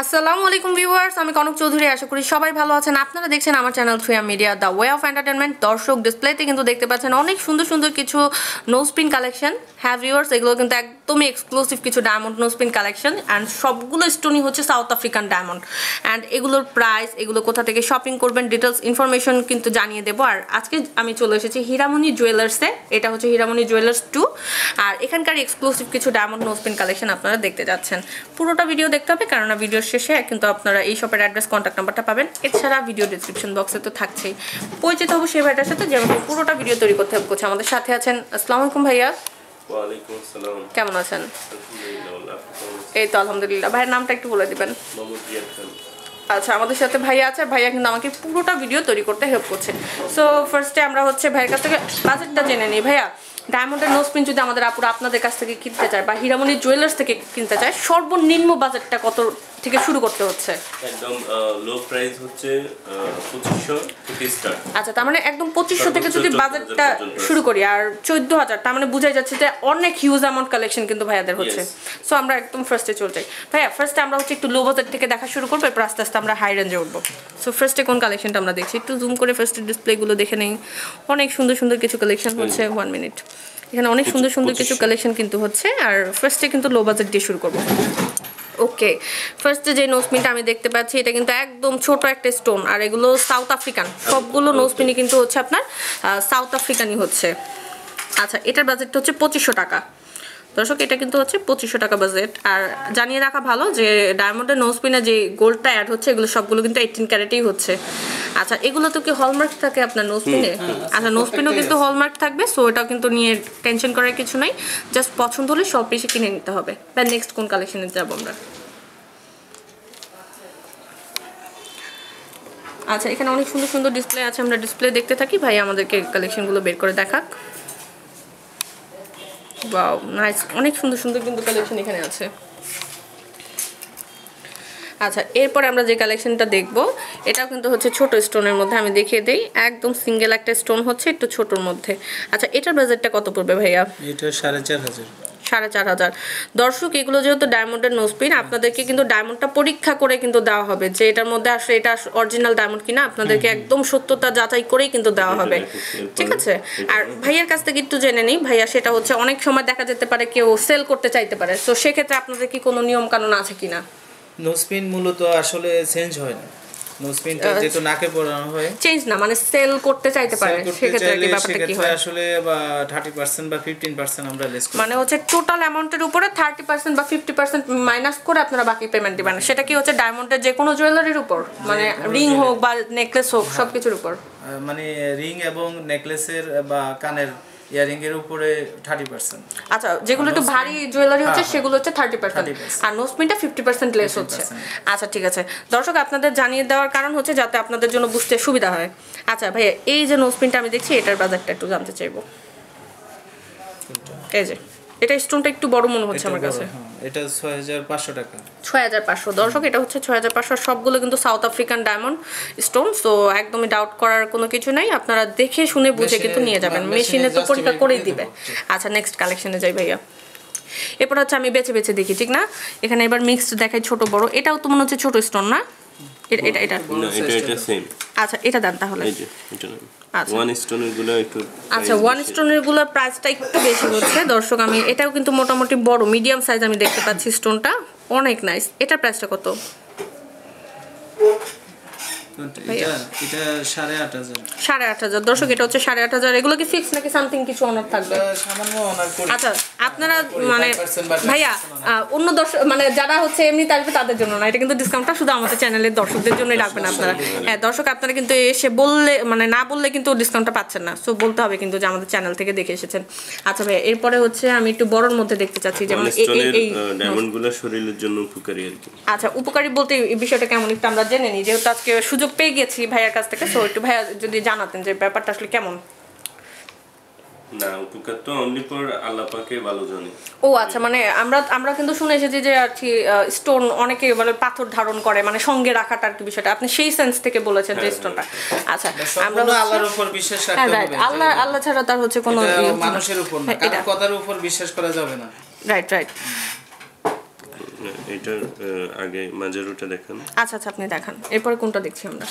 আসসালামু আলাইকুম ভিউয়ার্স, আমি কনক চৌধুরী। আশা করি সবাই ভালো আছেন। আপনারা দেখছেন আমার channel 3M media the way of entertainment. দর্শক ডিসপ্লেতে কিন্তু দেখতে পাচ্ছেন অনেক সুন্দর সুন্দর কিছু নোজপিন কালেকশন। হ্যাঁ ভিউয়ার্স, এগুলো কিন্তু একদমই এক্সক্লুসিভ কিছু ডায়মন্ড নোজপিন কালেকশন অ্যান্ড সবগুলো স্টোনই হচ্ছে সাউথ আফ্রিকান ডায়মন্ড। অ্যান্ড এগুলোর প্রাইস, এগুলো কোথা থেকে শপিং করবেন, ডিটেলস ইনফরমেশন কিন্তু জানিয়ে দেবো। আর আজকে আমি চলে এসেছি হীরামণি জুয়েলার্সে। এটা হচ্ছে হীরামণি জুয়েলার্স 2। আর এখানকার এক্সক্লুসিভ কিছু ডায়মন্ড নোজপিন কালেকশন আপনারা দেখতে যাচ্ছেন। পুরোটা ভিডিও দেখতে হবে, কারণ ভিডিও শেষে কিন্তু আপনারা এই শপের অ্যাড্রেস, কন্ট্যাক্ট নাম্বারটা পাবেন। এছাড়া ভিডিও ডিসক্রিপশন বক্সে তো থাকছেই। পরিচিত হবো সেই ভাইটার সাথে, যেমন পুরোটা ভিডিও তৈরি করতে হেল্প করছে। আমাদের সাথে আছেন। আসসালামু আলাইকুম ভাইয়া। ওয়ালাইকুম আসসালাম। কেমন আছেন? এই তো আলহামদুলিল্লাহ। ভাইয়ের নামটা একটু বলে দিবেন। আচ্ছা, আমাদের সাথে ভাইয়া আছে। ভাইয়া কিন্তু আমাকে পুরোটা ভিডিও তৈরি করতে হেল্প করছে। সো ফার্স্টে আমরা হচ্ছে ভাইয়ের কাছ থেকে বাজেটটা জেনে নিই। ভাইয়া, ডায়মন্ডের নোজপিন যদি আমাদের আপুরা আপনাদের কাছ থেকে কিনতে চায় বা হীরামণি জুয়েলার্স থেকে কিনতে চায়, সর্বনিম্ন বাজেটটা কত থেকে শুরু করতে হচ্ছে? একদম লো প্রাইস হচ্ছে 2500 থেকে স্টার্ট। আচ্ছা, তার মানে একদম 2500 থেকে যদি বাজেটটা শুরু করি, আর 14000, তার মানে বোঝাই যাচ্ছে যে অনেক হিউজ অ্যামাউন্ট কালেকশন কিন্তু ভাইয়াদের হচ্ছে। সো আমরা একদম ফার্স্টে চলে যাই। ভাইয়া, ফার্স্টে আমরা হচ্ছে একটু লো বাজেট থেকে দেখা শুরু করবো, এরপর আস্তে আস্তে আমরা হাই রেঞ্জে উঠবো। সো ফার্স্টে কোন কালেকশনটা আমরা দেখছি, একটু জুম করে ফার্স্টে ডিসপ্লেগুলো দেখে নেই। অনেক সুন্দর সুন্দর কিছু কালেকশন হচ্ছে। 1 মিনিট। এখানে অনেক সুন্দর সুন্দর কিছু কালেকশন কিন্তু হচ্ছে। আর ফার্স্টে কিন্তু লো বাজেট দিয়ে শুরু করবো। ওকে, ফার্স্টে যে নোজপিনটা আমি দেখতে পাচ্ছি, এটা কিন্তু একদম ছোট একটা স্টোন। আর এগুলো সাউথ আফ্রিকান, সবগুলো নোজপিনই কিন্তু হচ্ছে আপনার সাউথ আফ্রিকানই হচ্ছে। আচ্ছা, এটার বাজেটটা হচ্ছে 2500 টাকা। দর্শক, এটা কিন্তু হচ্ছে 2500 টাকা বাজেট। আর জানিয়ে রাখা ভালো যে ডায়মন্ডের নোজপিনে যে গোল্ডটা অ্যাড হচ্ছে, এগুলো সবগুলো কিন্তু 18 ক্যারেটেই হচ্ছে। আচ্ছা, এগুলো তো কি হলমার্ক থাকে আপনার নোজপিনে? আচ্ছা, নোজপিনও কিন্তু হলমার্ক থাকবে। সো এটাও কিন্তু নিয়ে টেনশন করার কিছু নাই। জাস্ট পছন্দ হলে সব বেশি কিনে নিতে হবে। তার নেক্সট কোন কালেকশনে যাবো আমরা? আচ্ছা, এখানে অনেক সুন্দর সুন্দর ডিসপ্লে আছে। আমরা ডিসপ্লে দেখতে থাকি। ভাই আমাদেরকে কালেকশনগুলো বের করে দেখাক। Wow, nice. অনেক সুন্দর সুন্দর কিন্তু কালেকশন এখানে আছে। আচ্ছা, এরপরে আমরা যে কালেকশনটা দেখবো, এটাও কিন্তু হচ্ছে ছোট স্টোনের মধ্যে। আমি দেখিয়ে দিই, একদম সিঙ্গেল একটা স্টোন হচ্ছে, একটু ছোটোর মধ্যে। আচ্ছা, এটার বাজেটটা কত পড়বে ভাইয়া? এটা 4500। 4500। দর্শক, এগুলো যেহেতু ডায়মন্ডের নোজপিন, আপনাদেরকে কিন্তু ডায়মন্ডটা পরীক্ষা করে কিন্তু দেওয়া হবে যে এটার মধ্যে আসলে এটা অরিজিনাল ডায়মন্ড কিনা। আপনাদেরকে একদম সত্যতা যাচাই করেই কিন্তু দেওয়া হবে, ঠিক আছে? আর ভাইয়ার কাছ থেকে একটু জেনে নিই। ভাইয়া, সেটা হচ্ছে অনেক সময় দেখা যেতে পারে কেউ সেল করতে চাইতে পারে। তো সেক্ষেত্রে আপনাদের কি কোনো নিয়ম কানুন আছে কিনা? নোজপিন মূলত আসলে চেঞ্জ হয় না। নোজপিনটা যেহেতু নাকে পরানো হয়, চেঞ্জ না মানে সেল করতে চাইতে পারে, সেক্ষেত্রে কি ব্যাপারটা কি হয়? আসলে বা 30% বা 15% আমরা লেস করি। মানে হচ্ছে টোটাল অ্যামাউন্টের উপরে 30% বা 50% মাইনাস করে আপনারা বাকি পেমেন্ট দিবেন। সেটা কি হচ্ছে ডায়মন্ডের যে কোনো জুয়েলারির উপর, মানে রিং হোক বা নেকলেস হোক, সবকিছুর উপর? মানে রিং এবং নেকলেসের বা কানের ইয়ারিং এর উপরে 30%। আচ্ছা, যেগুলো একটু ভারী জুয়েলারি হচ্ছে সেগুলো হচ্ছে 30%, আর নোজপিনটা 50% লেস হচ্ছে। আচ্ছা, ঠিক আছে। দর্শক, আপনাদের জানিয়ে দেওয়ার কারণ হচ্ছে যাতে আপনাদের জন্য বুঝতে সুবিধা হয়। আচ্ছা ভাইয়া, এই যে নোজপিনটা আমি দেখছি, এটার বাজারটা একটু জানতে চাইবো। এই যে এটা স্টোনটা একটু বড় মনে হচ্ছে আমার কাছে। এটা 6500 টাকা। 6500। দর্শক, এটা হচ্ছে 6500। সবগুলো কিন্তু south African diamond stone. So একদমই ডাউট করার কোনো কিছু নাই। আপনারা দেখে শুনে বুঝে কিন্তু নিয়ে যাবেন। মেশিনে তো পরীক্ষা করেই দিবে। আচ্ছা, নেক্সট কালেকশনে যাই ভাইয়া। এরপর হচ্ছে আমি বেছে বেছে দেখি, ঠিক না? এখানে এবার মিক্সড দেখাই, ছোট বড়। এটাও তো মনে হচ্ছে ছোট স্টোন না? এটা এটা এটা এটা সেম। আচ্ছা, এটা দেন তাহলে। এই যে এটা না। আচ্ছা, ওয়ান স্টোনের গুলো একটু, আচ্ছা, ওয়ান স্টোনের গুলোর প্রাইসটা একটু বেশি হচ্ছে। দর্শক, আমি এটাও কিন্তু মোটামুটি বড় মিডিয়াম সাইজ আমি দেখতে পাচ্ছি। স্টোনটা অনেক নাইস। এটার প্রাইসটা কত? এটা 8500। 8500। দর্শক, এটা হচ্ছে 8500। এগুলো কি ফিক্স নাকি সামথিং কিছু অনার থাকবে? সামান্য অনার করি। আচ্ছা, আপনারা মানে ভাইয়া অন্য দর্শক মানে যারা হচ্ছে এমনি আসবে তাদের জন্য না, এটা কিন্তু ডিসকাউন্টটা শুধু আমাদের চ্যানেলের দর্শকদের জন্যই রাখবেন আপনারা। হ্যাঁ দর্শক, আপনারা কিন্তু এসে বললে মানে না বললে কিন্তু ডিসকাউন্টটা পাচ্ছেন না। সো বলতে হবে কিন্তু যে আমাদের চ্যানেল থেকে দেখে এসেছেন। আচ্ছা ভাইয়া, এরপরে হচ্ছে আমি একটু বড়র মধ্যে দেখতে চাচ্ছি, যেমন এই ডায়মন্ডগুলো শরীরের জন্য উপকারী আর কি। আচ্ছা, উপকারী বলতে এই বিষয়টা কেমন একটু আমরা জেনে নিই, যেহেতু আজকে সুযোগ পেয়ে গেছি ভাইয়ার কাছ থেকে। সো একটু ভাইয়া যদি জানাতেন যে ব্যাপারটা আসলে কেমন। না, উপকার তো অনলি ফর আল্লাহ পাকে ভালো জানে। ও আচ্ছা, মানে আমরা কিন্তু শুনে এসেছি যে আর কি স্টোন অনেকে মানে পাথর ধারণ করে, মানে সঙ্গে রাখাটা আর কি বিষয়টা। আপনি সেই সেন্স থেকে বলেছেন যে স্টোনটা। আচ্ছা, আমরা আল্লাহর উপর বিশ্বাস রাখতে হবে। আল্লাহ ছাড়া তার হচ্ছে কোনো মানুষের উপর না, কারো কথার উপর বিশ্বাস করা যাবে না। Right right. এটার আগে মাঝেরটা দেখান। আচ্ছা আচ্ছা আপনি দেখান, এরপরে কোনটা দেখছি আমরা।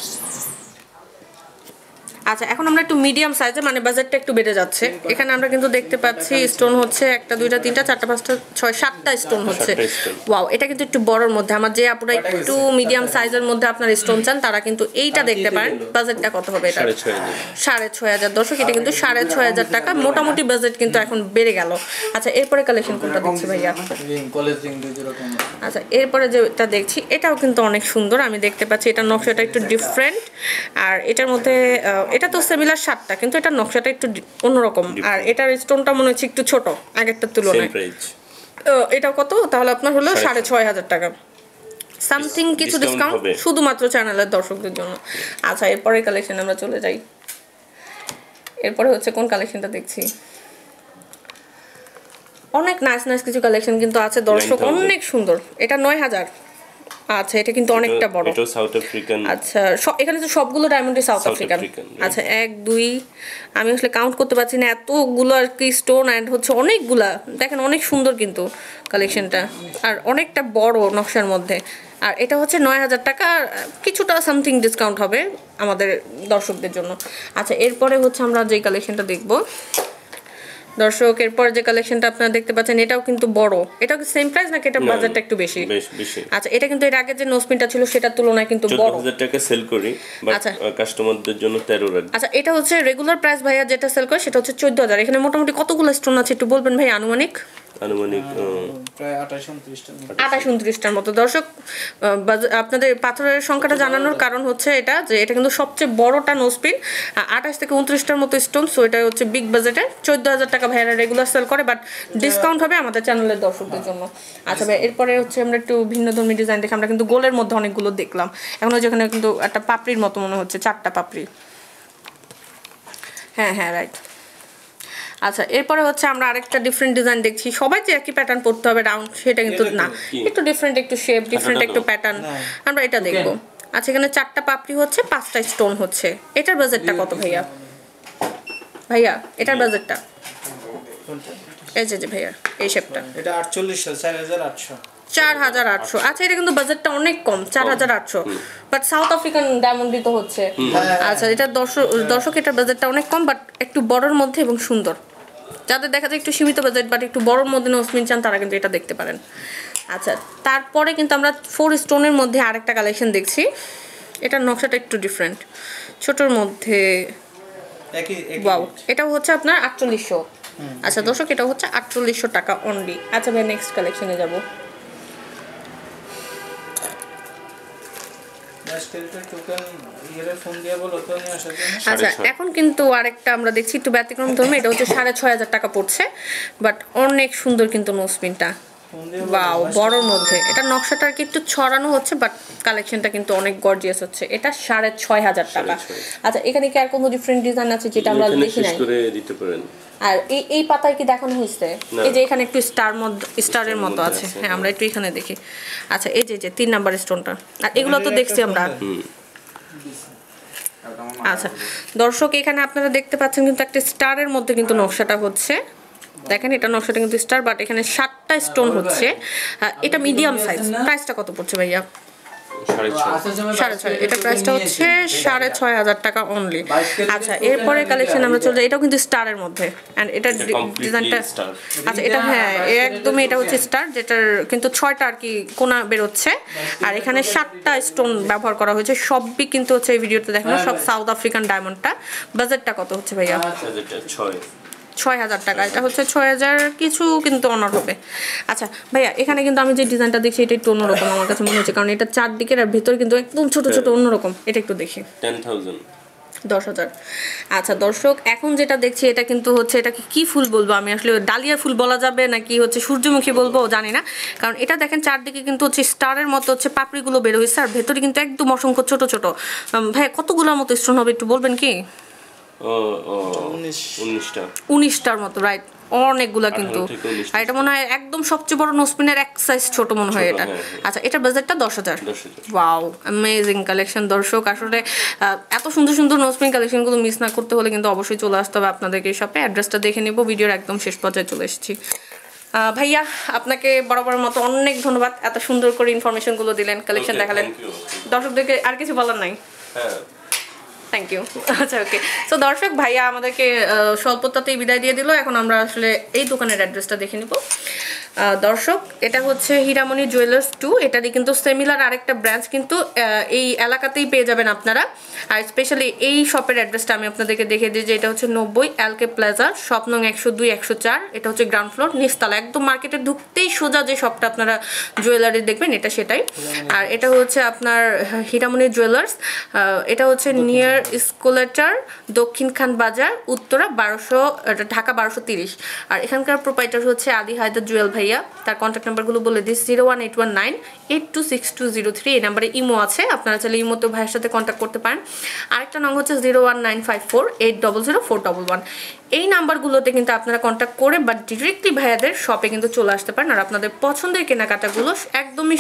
আচ্ছা এখন আমরা একটু মিডিয়াম সাইজে, মানে বাজেটটা একটু বেড়ে যাচ্ছে। এখানে আমরা কিন্তু দেখতে পাচ্ছি স্টোন হচ্ছে 1 2 3 4 5 6 7টা স্টোন হচ্ছে। ওয়াও, এটা কিন্তু একটু বড়র মধ্যে। আমার যে আপুরা একটু মিডিয়াম সাইজের মধ্যে আপনার স্টোন চান তারা কিন্তু এইটা দেখতে পারেন। বাজেটটা কত হবে এটা? 6,500 দর্শক, এটা কিন্তু 6,500 টাকা। মোটামুটি বাজেট কিন্তু এখন বেড়ে গেল। আচ্ছা এরপরে কালেকশন কোনটা দেখছি ভাইয়া? আচ্ছা এরপরে যেটা দেখছি এটাও কিন্তু অনেক সুন্দর, আমি দেখতে পাচ্ছি এটার নকশাটা একটু ডিফারেন্ট। আর এটার মধ্যে এটা তো সিমিলার 7টা, কিন্তু এটার নকশাটা একটু অন্যরকম। আর এটার স্টোনটা মনে হচ্ছে একটু ছোট আগেরটার তুলনায়। এটা কত তাহলে আপনার হলো 6,500 টাকা সামথিং, কিছু ডিসকাউন্ট শুধুমাত্র চ্যানেলের দর্শকদের জন্য। আচ্ছা এরপরে কালেকশন আমরা চলে যাই। এরপরে হচ্ছে কোন কালেকশনটা দেখছি? অনেক নাইস নাইস কিছু কালেকশন কিন্তু আছে দর্শক, অনেক সুন্দর। এটা 9,000। আচ্ছা এটা কিন্তু অনেকটা বড়। এটা সাউথ আফ্রিকান। আচ্ছা এখানে তো সবগুলো ডায়মন্ডই সাউথ আফ্রিকান। আচ্ছা 1 2 আমি আসলে কাউন্ট করতে পারছি না, এতগুলো আর কি স্টোন এন্ড হচ্ছে অনেকগুলা। দেখেন অনেক সুন্দর কিন্তু কালেকশনটা, আর অনেকটা বড় নকশার মধ্যে। আর এটা হচ্ছে 9,000 টাকা, কিছুটা সামথিং ডিসকাউন্ট হবে আমাদের দর্শকদের জন্য। আচ্ছা এরপরে হচ্ছে আমরা যে কালেকশনটা দেখব দর্শক, এরপর যে কালেকশনটা আপনারা দেখতে পাচ্ছেন এটাও কিন্তু বড়। এটা কি সেম প্রাইস নাকি এটা বাজেটটা একটু বেশি? বেশি। আচ্ছা এটা কিন্তু এর আগে যে নোসপিনটা ছিল সেটার তুলনায় কিন্তু বড়। 14,000 টাকা সেল করি, বাট কাস্টমারদের জন্য 13 রাখি। আচ্ছা এটা হচ্ছে রেগুলার প্রাইস ভাইয়া যেটা সেল করে সেটা হচ্ছে 14,000। এখানে মোটামুটি কতগুলো স্টোন আছে একটু বলবেন ভাই আনুমানিক? প্রায় 28-29টা 28-29টার মতো। দর্শক আপনাদের পাথরের সংখ্যাটা জানানোর কারণ হচ্ছে এটা যে এটা কিন্তু সবচেয়ে বড়টা নোসপিন, 28 থেকে 29টার মতো স্টোন। সো এটা হচ্ছে বিগ বাজেটের। 14,000 টাকা ভাইয়ারা রেগুলার সেল করে, বাট ডিসকাউন্ট হবে আমাদের চ্যানেলের দর্শকদের জন্য। আচ্ছা ভাই এরপরে হচ্ছে আমরা একটু ভিন্ন ধর্মী ডিজাইন দেখি। আমরা কিন্তু গোলের মধ্যে অনেকগুলো দেখলাম, এখন যেখানে কিন্তু একটা পাপড়ির মতো মনে হচ্ছে, 4টা পাপড়ি। হ্যাঁ হ্যাঁ রাইট। আচ্ছা এরপরে হচ্ছে আমরা আরেকটা ডিফারেন্ট ডিজাইন দেখছি। সবাই যে একই প্যাটার্ন পড়তে হবে রাউন্ড সেটা কিন্তু না, একটু ডিফারেন্ট, একটু শেপ ডিফারেন্ট, একটু প্যাটার্ন আমরা এটা দেখবো। আচ্ছা এখানে 4টা পাপড়ি হচ্ছে, 5টা স্টোন হচ্ছে। এটার বাজেটটা কত ভাইয়া? ভাইয়া এটার বাজেটটা এই যে ভাইয়া এই শেপটা এটা 48,000 4,800। আচ্ছা এটা কিন্তু বাজেটটা অনেক কম, 4,800, বাট সাউথ আফ্রিকান ডায়মন্ডই তো হচ্ছে। আচ্ছা এটা দর্শক এটার বাজেটটা অনেক কম, বাট একটু বড়র মধ্যে এবং সুন্দর। যাদের দেখা যায় একটু সীমিত বাজেট বাট একটু বড়র মধ্যে নোসপিন চান তারা কিন্তু এটা দেখতে পারেন। আচ্ছা তারপরে কিন্তু আমরা 4 স্টোনের মধ্যে আরেকটা কালেকশন দেখছি। এটার নকশাটা একটু ডিফারেন্ট, ছোটোর মধ্যে। ওয়াও, এটাও হচ্ছে আপনার 4800। আচ্ছা দর্শক এটা হচ্ছে 4800 টাকা অনলি। আচ্ছা ভাই নেক্সট কালেকশনে যাব। আচ্ছা এখন কিন্তু আরেকটা আমরা দেখছি একটু ব্যতিক্রম ধর্মী। এটা হচ্ছে 6,500 টাকা পড়ছে, বাট অনেক সুন্দর কিন্তু নোসপিনটা। ওয়াও, বড়র মধ্যে। এটা নকশাটা আর কি একটু ছড়ানো হচ্ছে, বাট কালেকশনটা কিন্তু অনেক গর্জিয়াস হচ্ছে। এটা 6,500 টাকা। আচ্ছা এখানে কি আর কোনো ডিফারেন্ট ডিজাইন আছে যেটা আমরা দেখি নাই? আর এই পাতায় কি দেখানো হয়েছে? এই যে এখানে একটু স্টারের মতো আছে। হ্যাঁ আমরা একটু এখানে দেখি। আচ্ছা এই যে 3 নাম্বার স্টোনটা, আর এগুলো তো দেখছি আমরা। আচ্ছা দর্শক এখানে আপনারা দেখতে পাচ্ছেন কিন্তু একটা স্টারের মধ্যে কিন্তু নকশাটা হচ্ছে। দেখেন এটা নকশাটা কিন্তু স্টার, বাট এখানে 7টা স্টোন হচ্ছে। এটা মিডিয়াম সাইজ। প্রাইসটা কত পড়ছে ভাইয়া? 6,500। এটা প্রাইসটা হচ্ছে 6,500 টাকা অনলি। আচ্ছা এরপরে কালেকশন আমরা চলে যাই। এটাও কিন্তু স্টারের মধ্যে, এন্ড এটা ডিজাইনটা আচ্ছা এটা হ্যাঁ একদমই এটা হচ্ছে স্টার, যেটার কিন্তু 6টা আর কি কোনা বেরোচ্ছে। আর এখানে 7টা স্টোন ব্যবহার করা হয়েছে। সবই কিন্তু হচ্ছে এই ভিডিওতে দেখানো সব সাউথ আফ্রিকান ডায়মন্ডটা। বাজেটটা কত হচ্ছে ভাইয়া? 6,000 টাকা। এটা হচ্ছে 6,000 কিছু কিন্তু অনার হবে। আচ্ছা ভাইয়া এখানে কিন্তু আমি যে ডিজাইনটা দেখছি এটা একটু অন্যরকম আমার কাছে মনে হচ্ছে, কারণ এটা চারদিকের আর ভিতর কিন্তু একদম ছোট ছোট অন্যরকম। এটা একটু দেখি। 10,000। আচ্ছা দর্শক এখন যেটা দেখছি এটা কিন্তু হচ্ছে, এটাকে কি ফুল বলবো আমি আসলে, ডালিয়া ফুল বলা যাবে নাকি হচ্ছে সূর্যমুখী বলবো জানি না, কারণ এটা দেখেন চারদিকে কিন্তু হচ্ছে স্টারের মতো হচ্ছে পাপড়িগুলো বের হয়েছে, আর ভেতরে কিন্তু একদম অসংখ্য ছোট ছোট। ভাইয়া কতগুলোর মতো স্টোন হবে একটু বলবেন কি? 19টার মতো, রাইট। অনেকগুলা কিন্তু। আর এটা মনে হয় একদম সবচেয়ে বড় নোসপিনের এক সাইজ ছোট মনে হয় এটা। আচ্ছা এটার বাজেটটা 10,000। ওয়াও, অ্যামেজিং কালেকশন দর্শক। আসলে এত সুন্দর সুন্দর নোসপিন কালেকশনগুলো মিস না করতে হলে কিন্তু অবশ্যই চলে আসতে হবে আপনাদেরকে এই শপে। অ্যাড্রেসটা দেখে নেব, ভিডিওর একদম শেষ পর্যায়ে চলে এসেছি। ভাইয়া আপনাকে বরাবরের মতো অনেক ধন্যবাদ, এত সুন্দর করে ইনফরমেশনগুলো দিলেন, কালেকশন Okay, দেখালেন। thank you. দর্শকদেরকে আর কিছু বলার নাই? হ্যাঁ থ্যাংক ইউ। আচ্ছা ওকে, সো দর্শক ভাইয়া আমাদেরকে স্বল্পতাতেই বিদায় দিয়ে দিল। এখন আমরা আসলে এই দোকানের অ্যাড্রেসটা দেখে নিব। দর্শক এটা হচ্ছে হীরামণি জুয়েলার্স 2, এটারই কিন্তু সিমিলার আরেকটা ব্রাঞ্চ কিন্তু এই এলাকাতেই পেয়ে যাবেন আপনারা। আর স্পেশালি এই শপের অ্যাড্রেসটা আমি আপনাদেরকে দেখে দিই যে এটা হচ্ছে 90 এলকে প্লাজা, শপ নং 102 104, এটা হচ্ছে গ্রাউন্ড ফ্লোর নিচতলা, একদম মার্কেটে ঢুকতেই সোজা যে শপটা আপনারা জুয়েলারি দেখবেন এটা সেটাই। আর এটা হচ্ছে আপনার হীরামণি জুয়েলার্স, এটা হচ্ছে নিয়ার স্কুলেটার, দক্ষিণ খান বাজার, উত্তরা 1200, ঢাকা 1230। আর এখানকার প্রোপাইটার হচ্ছে আলী হায়দার জুয়েল ভাইয়া। তার কন্ট্যাক্ট নাম্বারগুলো বলে দিই 01819 826203, এই নাম্বারে ইমো আছে, আপনারা চাইলে ইমোতে ভাইয়ের সাথে কন্ট্যাক্ট করতে পারেন। আরেকটা নং হচ্ছে 01954 800 411। এই নাম্বারগুলোতে কিন্তু আপনারা কন্ট্যাক্ট করে বা ডিরেক্টলি ভাইয়াদের শপে কিন্তু চলে আসতে পারেন, আর আপনাদের পছন্দের কেনাকাটাগুলো একদমই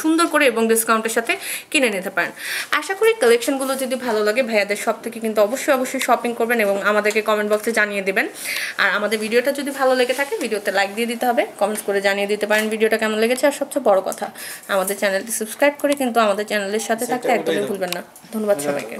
সুন্দর করে এবং ডিসকাউন্টের সাথে কিনে নিতে পারেন। আশা করি কালেকশনগুলো যদি ভালো লাগে ভাইয়াদের শপ থেকে কিন্তু অবশ্যই শপিং করবেন এবং আমাদেরকে কমেন্ট বক্সে জানিয়ে দেবেন। আর আমাদের ভিডিওটা যদি ভালো লেগে থাকে ভিডিওতে লাইক দিয়ে দিতে হবে, কমেন্টস করে জানিয়ে দিতে পারেন ভিডিওটা কেমন লেগেছে। আর সবচেয়ে বড় কথা আমাদের চ্যানেলটি সাবস্ক্রাইব করে কিন্তু আমাদের চ্যানেলের সাথে থাকতে একদমই ভুলবেন না। ধন্যবাদ সবাইকে।